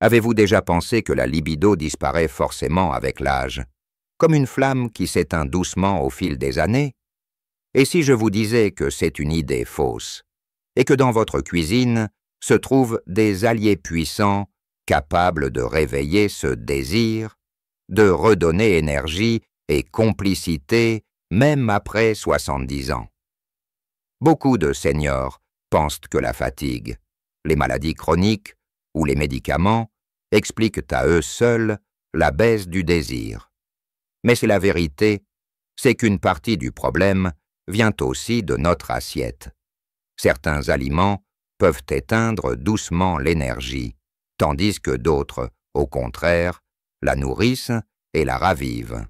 Avez-vous déjà pensé que la libido disparaît forcément avec l'âge, comme une flamme qui s'éteint doucement au fil des années? Et si je vous disais que c'est une idée fausse, et que dans votre cuisine se trouvent des alliés puissants capables de réveiller ce désir, de redonner énergie et complicité même après 70 ans? Beaucoup de seniors pensent que la fatigue, les maladies chroniques ou les médicaments expliquent à eux seuls la baisse du désir. Mais c'est la vérité, c'est qu'une partie du problème vient aussi de notre assiette. Certains aliments peuvent éteindre doucement l'énergie, tandis que d'autres, au contraire, la nourrissent et la ravivent.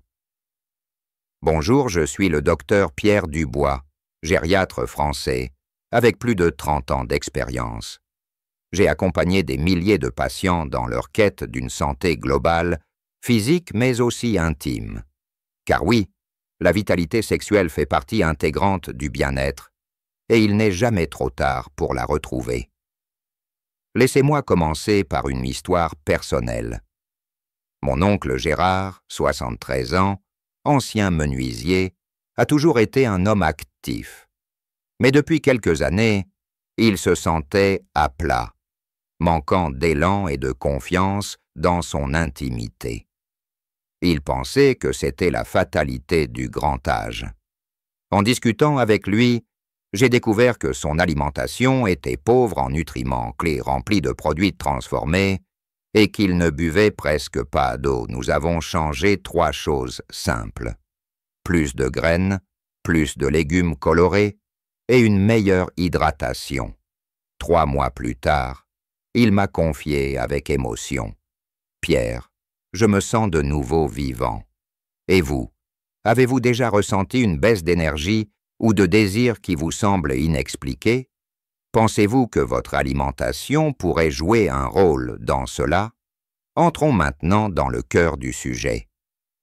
Bonjour, je suis le docteur Pierre Dubois, gériatre français, avec plus de 30 ans d'expérience. J'ai accompagné des milliers de patients dans leur quête d'une santé globale, physique mais aussi intime. Car oui, la vitalité sexuelle fait partie intégrante du bien-être, et il n'est jamais trop tard pour la retrouver. Laissez-moi commencer par une histoire personnelle. Mon oncle Gérard, 73 ans, ancien menuisier, a toujours été un homme actif. Mais depuis quelques années, il se sentait à plat, manquant d'élan et de confiance dans son intimité. Il pensait que c'était la fatalité du grand âge. En discutant avec lui, j'ai découvert que son alimentation était pauvre en nutriments clés remplis de produits transformés et qu'il ne buvait presque pas d'eau. Nous avons changé 3 choses simples: plus de graines, plus de légumes colorés et une meilleure hydratation. 3 mois plus tard, il m'a confié avec émotion: « Pierre, je me sens de nouveau vivant. Et vous, avez-vous déjà ressenti une baisse d'énergie ou de désir qui vous semble inexpliquée? Pensez-vous que votre alimentation pourrait jouer un rôle dans cela? Entrons maintenant dans le cœur du sujet.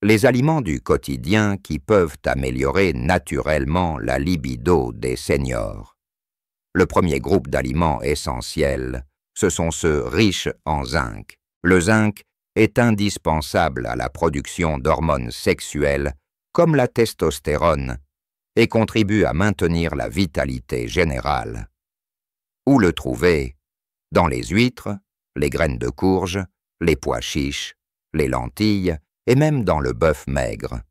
Les aliments du quotidien qui peuvent améliorer naturellement la libido des seniors. Le premier groupe d'aliments essentiels, ce sont ceux riches en zinc. Le zinc est indispensable à la production d'hormones sexuelles comme la testostérone et contribue à maintenir la vitalité générale. Où le trouver? Dans les huîtres, les graines de courge, les pois chiches, les lentilles et même dans le bœuf maigre.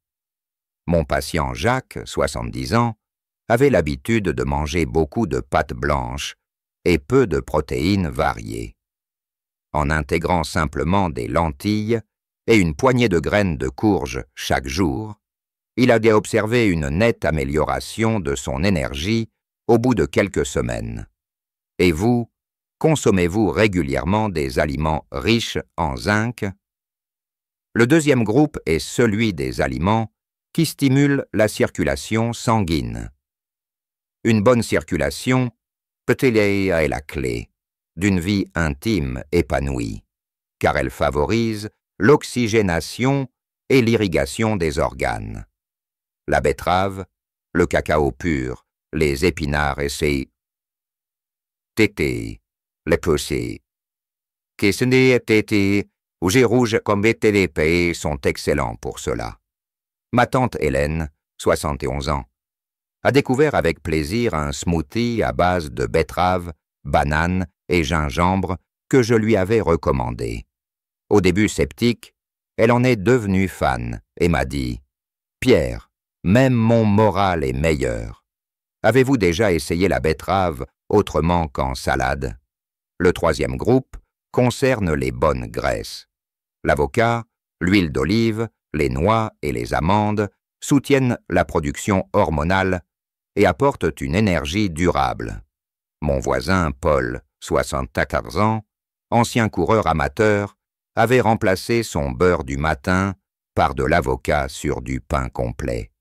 Mon patient Jacques, 70 ans, avait l'habitude de manger beaucoup de pâtes blanches et peu de protéines variées. En intégrant simplement des lentilles et une poignée de graines de courge chaque jour, il a observé une nette amélioration de son énergie au bout de quelques semaines. Et vous, consommez-vous régulièrement des aliments riches en zinc? Le deuxième groupe est celui des aliments qui stimulent la circulation sanguine. Une bonne circulation peut-elle être la clé d'une vie intime épanouie, car elle favorise l'oxygénation et l'irrigation des organes. La betterave, le cacao pur, les épinards et ses tétés, les poussées, qui ce n'est tétés ou j'ai rouge comme les sont excellents pour cela. Ma tante Hélène, 71 ans, a découvert avec plaisir un smoothie à base de betterave, banane et gingembre que je lui avais recommandé. Au début sceptique, elle en est devenue fan et m'a dit « Pierre, même mon moral est meilleur. Avez-vous déjà essayé la betterave autrement qu'en salade ?» Le troisième groupe concerne les bonnes graisses. L'avocat, l'huile d'olive, les noix et les amandes soutiennent la production hormonale et apportent une énergie durable. Mon voisin Paul, 74 ans, ancien coureur amateur, avait remplacé son beurre du matin par de l'avocat sur du pain complet.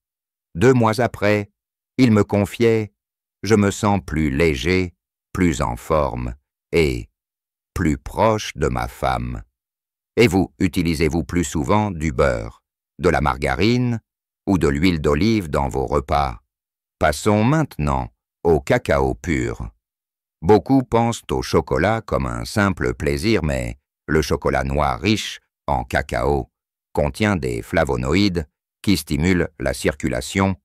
2 mois après, il me confiait « Je me sens plus léger, plus en forme et plus proche de ma femme. » Et vous, utilisez-vous plus souvent du beurre, de la margarine ou de l'huile d'olive dans vos repas? Passons maintenant au cacao pur. Beaucoup pensent au chocolat comme un simple plaisir, mais Le chocolat noir riche en cacao contient des flavonoïdes qui stimulent la circulation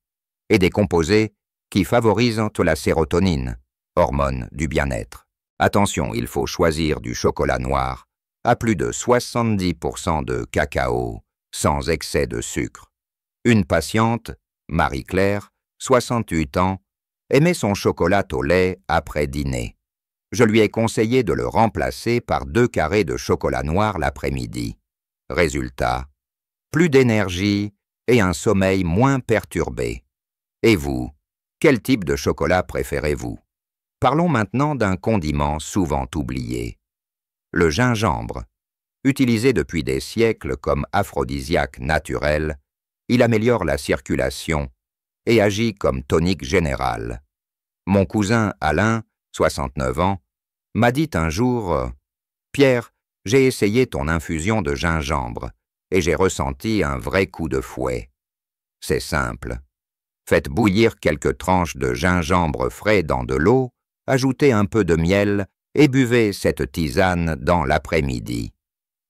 et des composés qui favorisent la sérotonine, hormone du bien-être. Attention, il faut choisir du chocolat noir à plus de 70% de cacao, sans excès de sucre. Une patiente, Marie-Claire, 68 ans, aimait son chocolat au lait après dîner. Je lui ai conseillé de le remplacer par 2 carrés de chocolat noir l'après-midi. Résultat, plus d'énergie et un sommeil moins perturbé. Et vous, quel type de chocolat préférez-vous? Parlons maintenant d'un condiment souvent oublié. Le gingembre. Utilisé depuis des siècles comme aphrodisiaque naturel, il améliore la circulation et agit comme tonique général. Mon cousin Alain, 69 ans, m'a dit un jour « Pierre, j'ai essayé ton infusion de gingembre et j'ai ressenti un vrai coup de fouet. » C'est simple. Faites bouillir quelques tranches de gingembre frais dans de l'eau, ajoutez un peu de miel et buvez cette tisane dans l'après-midi.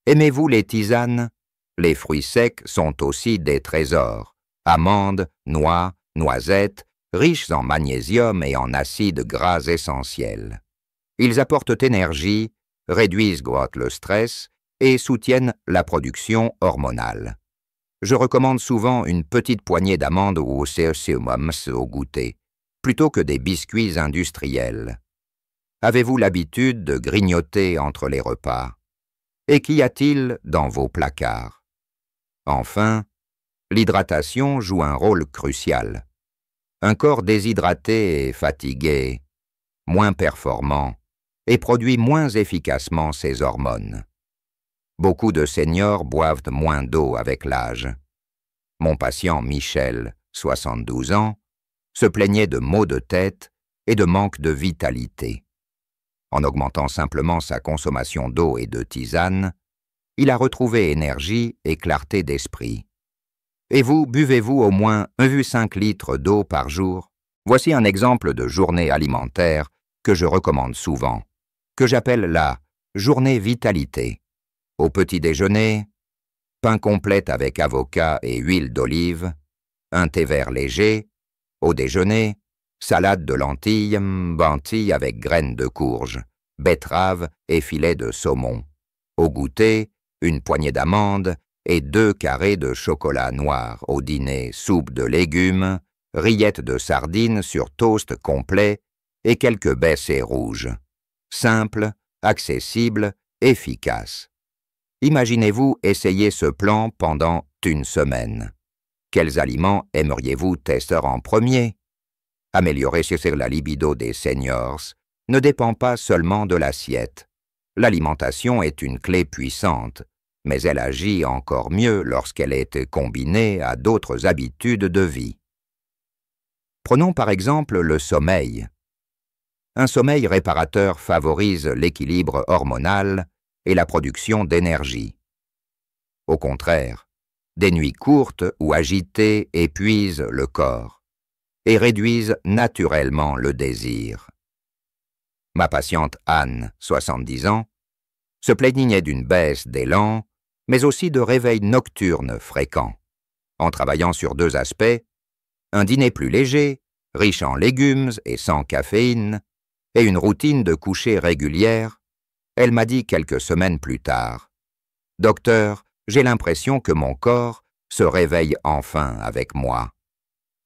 Aimez-vous les tisanes? Les fruits secs sont aussi des trésors. Amandes, noix, noisettes, riches en magnésium et en acides gras essentiels. Ils apportent énergie, réduisent le stress et soutiennent la production hormonale. Je recommande souvent une petite poignée d'amandes ou au goûter, plutôt que des biscuits industriels. Avez-vous l'habitude de grignoter entre les repas? Et qu'y a-t-il dans vos placards? Enfin, l'hydratation joue un rôle crucial. Un corps déshydraté et fatigué, moins performant, et produit moins efficacement ses hormones. Beaucoup de seniors boivent moins d'eau avec l'âge. Mon patient Michel, 72 ans, se plaignait de maux de tête et de manque de vitalité. En augmentant simplement sa consommation d'eau et de tisane, il a retrouvé énergie et clarté d'esprit. Et vous, buvez-vous au moins 1,5 litre d'eau par jour? Voici un exemple de journée alimentaire que je recommande souvent, que j'appelle la journée vitalité. Au petit déjeuner, pain complet avec avocat et huile d'olive, un thé vert léger. Au déjeuner, salade de lentilles, lentilles avec graines de courge, betterave et filet de saumon. Au goûter, une poignée d'amandes et 2 carrés de chocolat noir. Au dîner, soupe de légumes, rillettes de sardines sur toast complet et quelques baissés rouges. Simple, accessible, efficace. Imaginez-vous essayer ce plan pendant une semaine. Quels aliments aimeriez-vous tester en premier? Améliorer la libido des seniors ne dépend pas seulement de l'assiette. L'alimentation est une clé puissante, mais elle agit encore mieux lorsqu'elle est combinée à d'autres habitudes de vie. Prenons par exemple le sommeil. Un sommeil réparateur favorise l'équilibre hormonal et la production d'énergie. Au contraire, des nuits courtes ou agitées épuisent le corps et réduisent naturellement le désir. Ma patiente Anne, 70 ans, se plaignait d'une baisse d'élan, mais aussi de réveils nocturnes fréquents. En travaillant sur 2 aspects, un dîner plus léger, riche en légumes et sans caféine, et une routine de coucher régulière, elle m'a dit quelques semaines plus tard « Docteur, j'ai l'impression que mon corps se réveille enfin avec moi.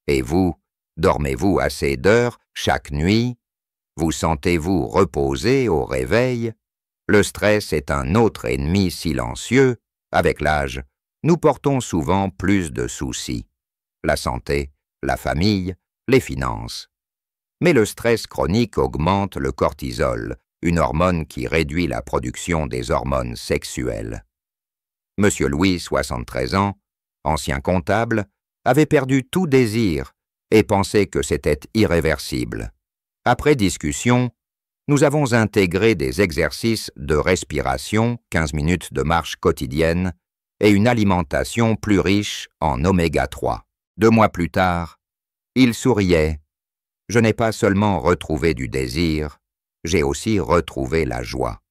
Et vous, dormez-vous assez d'heures chaque nuit? Vous sentez-vous reposé au réveil? Le stress est un autre ennemi silencieux. Avec l'âge, nous portons souvent plus de soucis. La santé, la famille, les finances. Mais le stress chronique augmente le cortisol, une hormone qui réduit la production des hormones sexuelles. Monsieur Louis, 73 ans, ancien comptable, avait perdu tout désir et pensait que c'était irréversible. Après discussion, nous avons intégré des exercices de respiration, 15 minutes de marche quotidienne et une alimentation plus riche en oméga 3. 2 mois plus tard, il souriait. Je n'ai pas seulement retrouvé du désir, j'ai aussi retrouvé la joie.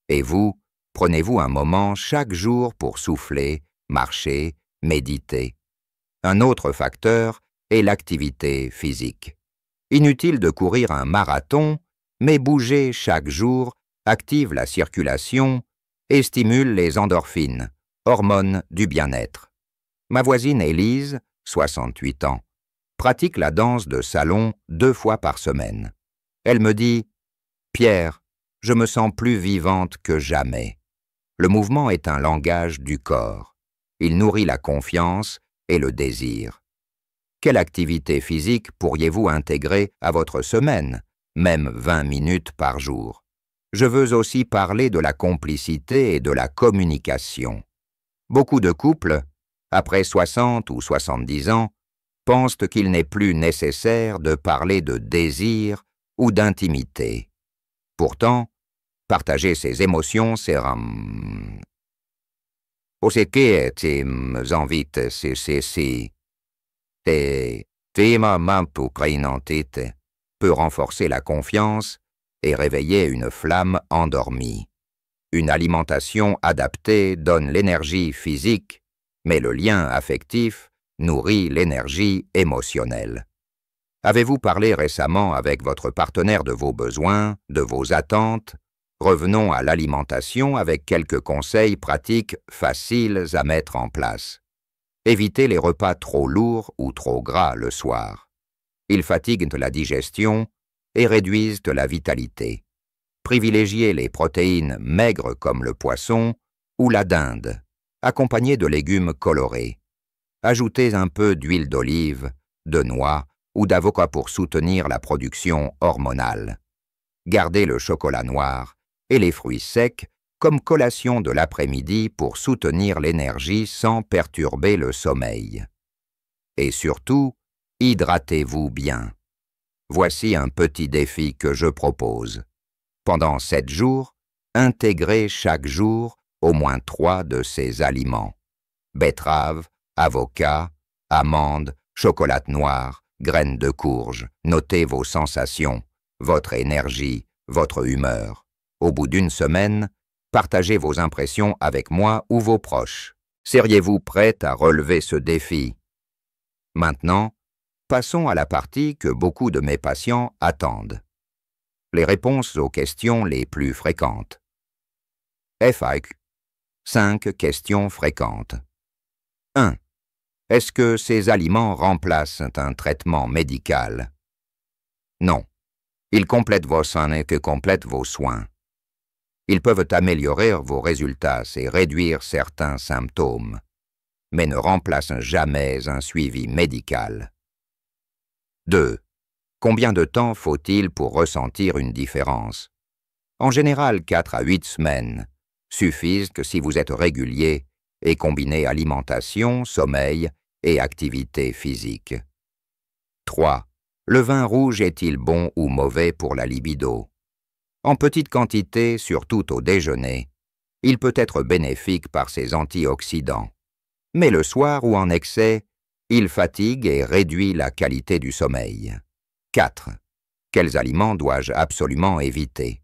Et vous, Prenez-vous un moment chaque jour pour souffler, marcher, méditer. Un autre facteur est l'activité physique. Inutile de courir un marathon, mais bouger chaque jour active la circulation et stimule les endorphines, hormones du bien-être. Ma voisine Élise, 68 ans, pratique la danse de salon 2 fois par semaine. Elle me dit « Pierre, je me sens plus vivante que jamais. Le mouvement est un langage du corps. Il nourrit la confiance et le désir. Quelle activité physique pourriez-vous intégrer à votre semaine, même 20 minutes par jour? Je veux aussi parler de la complicité et de la communication. Beaucoup de couples, après 60 ou 70 ans, pensent qu'il n'est plus nécessaire de parler de désir ou d'intimité. Pourtant, partager ses émotions, c'est aussi que tes envies, peut renforcer la confiance et réveiller une flamme endormie. Une alimentation adaptée donne l'énergie physique, mais le lien affectif nourrit l'énergie émotionnelle. Avez-vous parlé récemment avec votre partenaire de vos besoins, de vos attentes? Revenons à l'alimentation avec quelques conseils pratiques faciles à mettre en place. Évitez les repas trop lourds ou trop gras le soir. Ils fatiguent la digestion et réduisent la vitalité. Privilégiez les protéines maigres comme le poisson ou la dinde, accompagnées de légumes colorés. Ajoutez un peu d'huile d'olive, de noix ou d'avocat pour soutenir la production hormonale. Gardez le chocolat noir et les fruits secs comme collation de l'après-midi pour soutenir l'énergie sans perturber le sommeil. Et surtout, hydratez-vous bien. Voici un petit défi que je propose. Pendant 7 jours, intégrez chaque jour au moins 3 de ces aliments. Betterave, avocat, amandes, chocolat noir, graines de courge. Notez vos sensations, votre énergie, votre humeur. Au bout d'une semaine, partagez vos impressions avec moi ou vos proches. Seriez-vous prête à relever ce défi? Maintenant, passons à la partie que beaucoup de mes patients attendent. Les réponses aux questions les plus fréquentes. FAQ. 5 questions fréquentes. 1. Est-ce que ces aliments remplacent un traitement médical? Non. Ils complètent vos soins et que complètent vos soins. Ils peuvent améliorer vos résultats et réduire certains symptômes, mais ne remplacent jamais un suivi médical. 2. Combien de temps faut-il pour ressentir une différence? En général, 4 à 8 semaines suffisent que si vous êtes régulier et combinez alimentation, sommeil et activité physique. 3. Le vin rouge est-il bon ou mauvais pour la libido? En petite quantité, surtout au déjeuner, il peut être bénéfique par ses antioxydants. Mais le soir ou en excès, il fatigue et réduit la qualité du sommeil. 4. Quels aliments dois-je absolument éviter?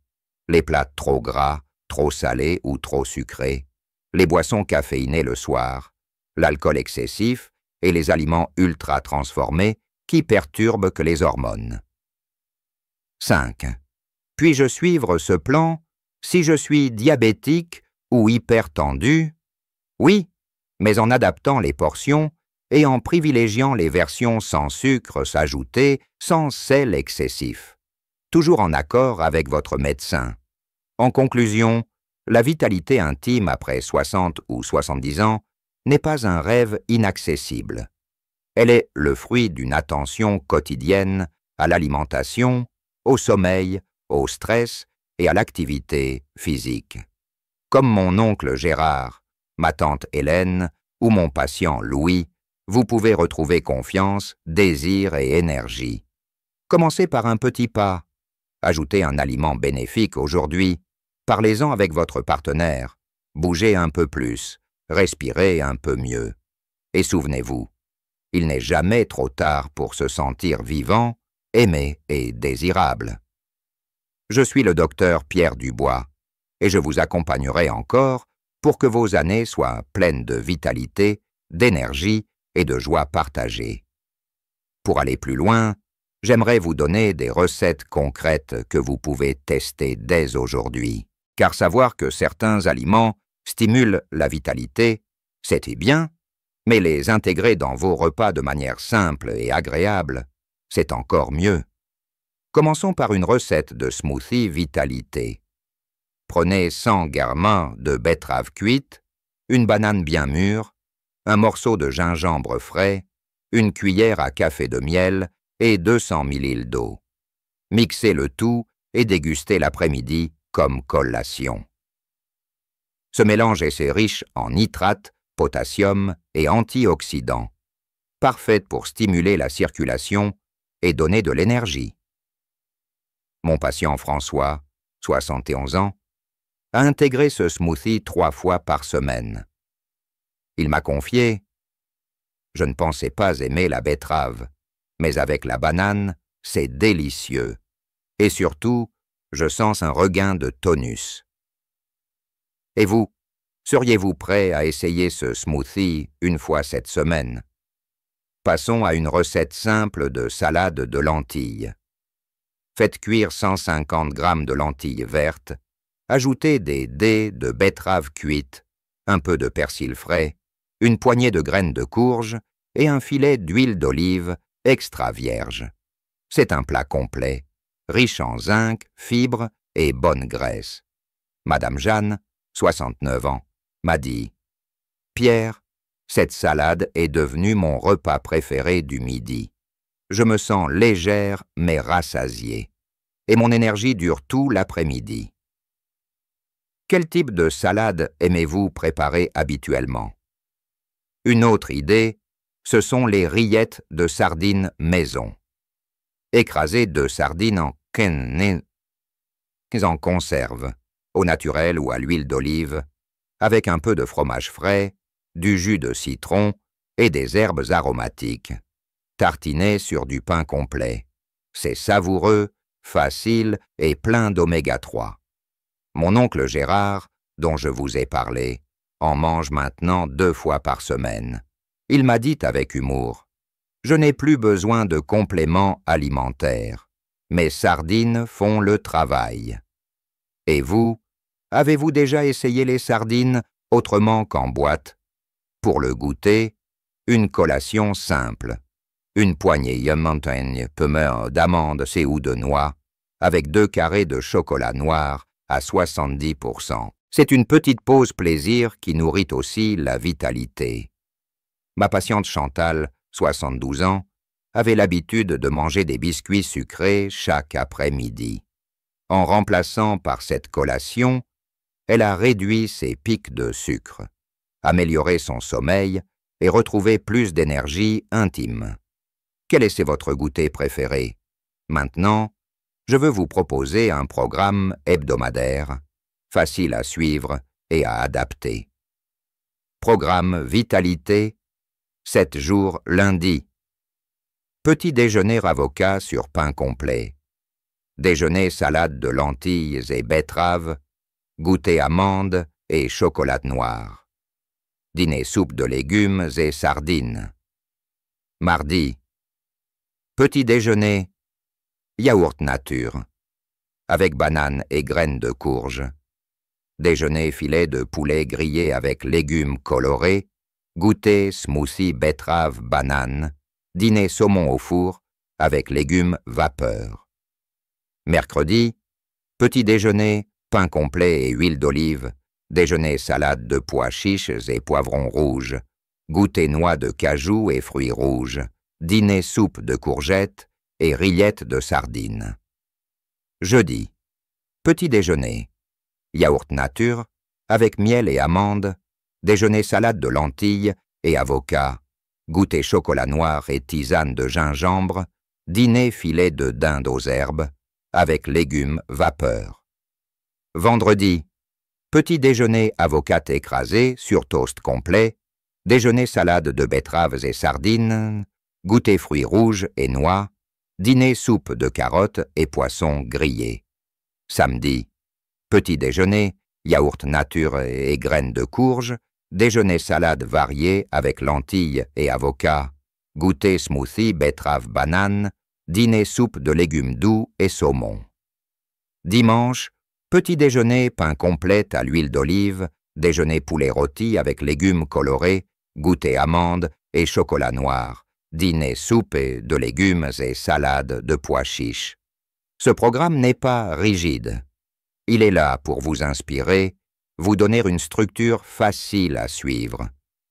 Les plats trop gras, trop salés ou trop sucrés, les boissons caféinées le soir, l'alcool excessif et les aliments ultra transformés qui perturbent que les hormones. 5. Puis-je suivre ce plan si je suis diabétique ou hypertendu? Oui, mais en adaptant les portions et en privilégiant les versions sans sucre s'ajouter, sans sel excessif. Toujours en accord avec votre médecin. En conclusion, la vitalité intime après 60 ou 70 ans n'est pas un rêve inaccessible. Elle est le fruit d'une attention quotidienne à l'alimentation, au sommeil, au stress et à l'activité physique. Comme mon oncle Gérard, ma tante Hélène ou mon patient Louis, vous pouvez retrouver confiance, désir et énergie. Commencez par un petit pas. Ajoutez un aliment bénéfique aujourd'hui. Parlez-en avec votre partenaire. Bougez un peu plus. Respirez un peu mieux. Et souvenez-vous, il n'est jamais trop tard pour se sentir vivant, aimé et désirable. Je suis le docteur Pierre Dubois. et je vous accompagnerai encore pour que vos années soient pleines de vitalité, d'énergie et de joie partagée. Pour aller plus loin, j'aimerais vous donner des recettes concrètes que vous pouvez tester dès aujourd'hui, car savoir que certains aliments stimulent la vitalité, c'est bien, mais les intégrer dans vos repas de manière simple et agréable, c'est encore mieux. Commençons par une recette de smoothie vitalité. Prenez 100 g de betterave cuite, une banane bien mûre, un morceau de gingembre frais, une cuillère à café de miel et 200 ml d'eau. Mixez le tout et dégustez l'après-midi comme collation. Ce mélange est riche en nitrates, potassium et antioxydants, parfaite pour stimuler la circulation et donner de l'énergie. Mon patient François, 71 ans, a intégré ce smoothie 3 fois par semaine. Il m'a confié « Je ne pensais pas aimer la betterave, mais avec la banane, c'est délicieux. Et surtout, je sens un regain de tonus. » Et vous, seriez-vous prêt à essayer ce smoothie une fois cette semaine? Passons à une recette simple de salade de lentilles. Faites cuire 150 g de lentilles vertes, ajoutez des dés de betterave cuite, un peu de persil frais, une poignée de graines de courge et un filet d'huile d'olive extra vierge. C'est un plat complet, riche en zinc, fibres et bonne graisse. Madame Jeanne, 69 ans, m'a dit « Pierre, cette salade est devenue mon repas préféré du midi. Je me sens légère mais rassasiée, et mon énergie dure tout l'après-midi. » Quel type de salade aimez-vous préparer habituellement? Une autre idée, ce sont les rillettes de sardines maison. Écrasez 2 sardines en conserve, au naturel ou à l'huile d'olive, avec un peu de fromage frais, du jus de citron et des herbes aromatiques. Tartinez sur du pain complet. C'est savoureux, facile et plein d'oméga 3. Mon oncle Gérard, dont je vous ai parlé, en mange maintenant 2 fois par semaine. Il m'a dit avec humour « Je n'ai plus besoin de compléments alimentaires. Mes sardines font le travail. » Et vous, avez-vous déjà essayé les sardines autrement qu'en boîte? Pour le goûter, une collation simple. Une poignée de montagne d'amandes ou de noix, avec 2 carrés de chocolat noir à 70%. C'est une petite pause plaisir qui nourrit aussi la vitalité. Ma patiente Chantal, 72 ans, avait l'habitude de manger des biscuits sucrés chaque après-midi. En remplaçant par cette collation, elle a réduit ses pics de sucre, amélioré son sommeil et retrouvé plus d'énergie intime. Quel est votre goûter préféré? Maintenant, je veux vous proposer un programme hebdomadaire, facile à suivre et à adapter. Programme Vitalité, 7 jours lundi. Petit déjeuner avocat sur pain complet. Déjeuner salade de lentilles et betteraves, goûter amandes et chocolat noir. Dîner soupe de légumes et sardines. Mardi. Petit déjeuner, yaourt nature, avec banane et graines de courge. Déjeuner filet de poulet grillé avec légumes colorés, goûter smoothie betterave banane, dîner saumon au four avec légumes vapeur. Mercredi, petit déjeuner, pain complet et huile d'olive, déjeuner salade de pois chiches et poivrons rouges, goûter noix de cajou et fruits rouges, dîner soupe de courgettes et rillettes de sardines. Jeudi, petit déjeuner, yaourt nature, avec miel et amandes, déjeuner salade de lentilles et avocat, goûter chocolat noir et tisane de gingembre, dîner filet de dinde aux herbes, avec légumes vapeur. Vendredi, petit déjeuner avocat écrasé sur toast complet, déjeuner salade de betteraves et sardines, goûter fruits rouges et noix, dîner soupe de carottes et poissons grillés. Samedi, petit déjeuner, yaourt nature et graines de courge, déjeuner salade variée avec lentilles et avocats, goûter smoothie betterave banane, dîner soupe de légumes doux et saumon. Dimanche, petit déjeuner pain complet à l'huile d'olive, déjeuner poulet rôti avec légumes colorés, goûter amandes et chocolat noir, dîner soupe et de légumes et salade de pois chiches. Ce programme n'est pas rigide. Il est là pour vous inspirer, vous donner une structure facile à suivre.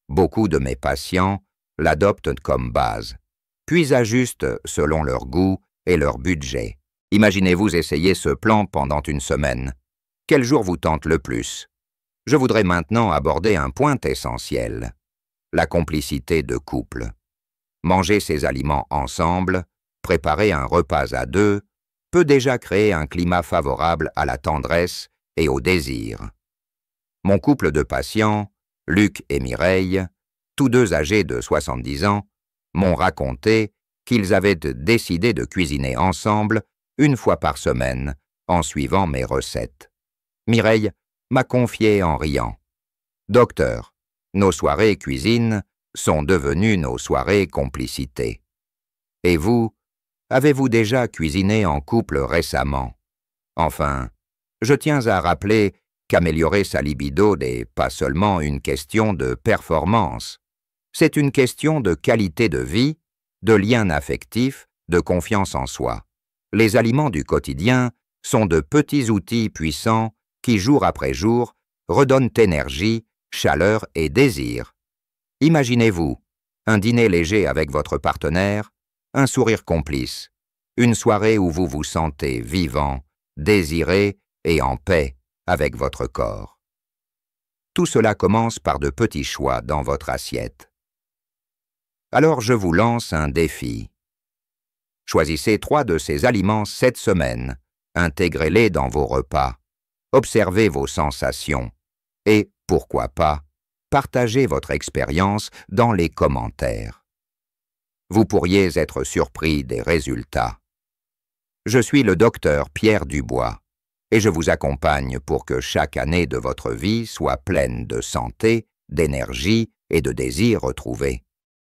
Beaucoup de mes patients l'adoptent comme base, puis ajustent selon leur goût et leur budget. Imaginez-vous essayer ce plan pendant une semaine. Quel jour vous tente le plus? Je voudrais maintenant aborder un point essentiel, la complicité de couple. Manger ces aliments ensemble, préparer un repas à deux, peut déjà créer un climat favorable à la tendresse et au désir. Mon couple de patients, Luc et Mireille, tous deux âgés de 70 ans, m'ont raconté qu'ils avaient décidé de cuisiner ensemble une fois par semaine, en suivant mes recettes. Mireille m'a confié en riant. « Docteur, nos soirées cuisine sont devenues nos soirées complicité. Et vous, avez-vous déjà cuisiné en couple récemment? Enfin, je tiens à rappeler qu'améliorer sa libido n'est pas seulement une question de performance. C'est une question de qualité de vie, de lien affectif, de confiance en soi. Les aliments du quotidien sont de petits outils puissants qui, jour après jour, redonnent énergie, chaleur et désir. Imaginez-vous, un dîner léger avec votre partenaire, un sourire complice, une soirée où vous vous sentez vivant, désiré et en paix avec votre corps. Tout cela commence par de petits choix dans votre assiette. Alors je vous lance un défi. Choisissez 3 de ces aliments cette semaine, intégrez-les dans vos repas, observez vos sensations et, pourquoi pas, partagez votre expérience dans les commentaires. Vous pourriez être surpris des résultats. Je suis le docteur Pierre Dubois et je vous accompagne pour que chaque année de votre vie soit pleine de santé, d'énergie et de désirs retrouvés.